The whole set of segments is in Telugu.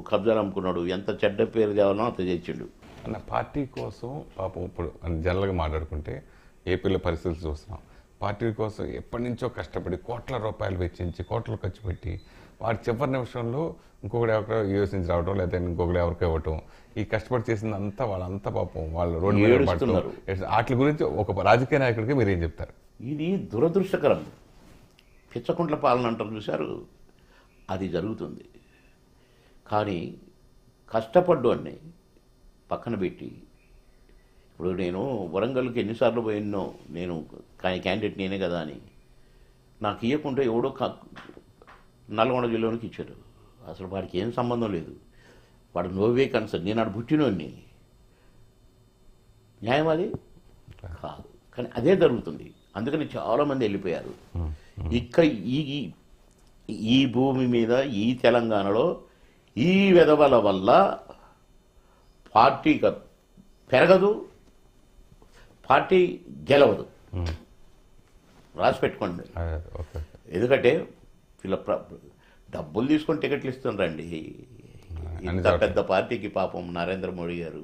కబ్జాలు అమ్ముకున్నాడు, ఎంత చెడ్డ పేరు తేవాలో అంత చేసిండు. అన్న పార్టీ కోసం పాపం ఇప్పుడు జనరల్గా మాట్లాడుకుంటే ఏపీలో పరిస్థితులు చూస్తున్నాం. పార్టీ కోసం ఎప్పటి నుంచో కష్టపడి కోట్ల రూపాయలు వెచ్చించి కోట్లు ఖర్చు పెట్టి వారి చివరి నిమిషంలో ఇంకొకటి ఎవరికో యూఎస్ నుంచి రావడం లేదా ఇంకొకటి ఎవరికో ఇవ్వటం, ఈ కష్టపడి చేసిందంతా వాళ్ళంతా పాపం వాళ్ళు రోడ్డు మీద పడటం, వాటి గురించి ఒక రాజకీయ నాయకుడికి మీరు ఏం చెప్తారు? ఇది దురదృష్టకరం. పిచ్చకుంట్ల పాలన అంటారు చూశారు, అది జరుగుతుంది. కానీ కష్టపడ్డాన్ని పక్కన పెట్టి, ఇప్పుడు నేను వరంగల్కి ఎన్నిసార్లు పోయినో, నేను కానీ క్యాండిడేట్ నేనే కదా అని నాకు ఇవ్వకుంటే ఎవడో నల్గొండ జిల్లాలోకి ఇచ్చారు. అసలు వాడికి ఏం సంబంధం లేదు, వాడు నోవే కన్సర్న్, నేను ఆడు పుట్టినోడిని. న్యాయం అది కాదు, కానీ అదే జరుగుతుంది. అందుకని చాలామంది వెళ్ళిపోయారు. ఇక్కడ ఈ భూమి మీద ఈ తెలంగాణలో ఈ వెధవల వల్ల పార్టీ పెరగదు, పార్టీ గెలవదు. రాసి పెట్టుకోండి. ఎందుకంటే వీళ్ళ డబ్బులు తీసుకొని టికెట్లు ఇస్తుండ్రండి. ఇంత పెద్ద పార్టీకి పాపం నరేంద్ర మోడీ గారు,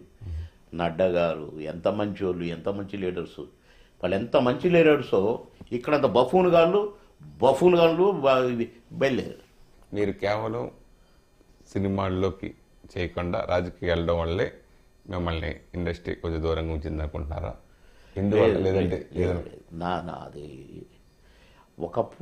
నడ్డా గారు ఎంత మంచి వాళ్ళు, ఎంత మంచి లీడర్స్. వాళ్ళు ఎంత మంచి లీడర్సో ఇక్కడంత బఫూన్ గాళ్ళు బయలుదేరారు. మీరు కేవలం సినిమాల్లోకి చేయకుండా రాజకీయ వెళ్ళడం వల్లే మిమ్మల్ని ఇండస్ట్రీ కొంచెం దూరంగా ఉంచింది అనుకుంటున్నారా? ఎందువల్ల? లేదంటే అది ఒకప్పుడు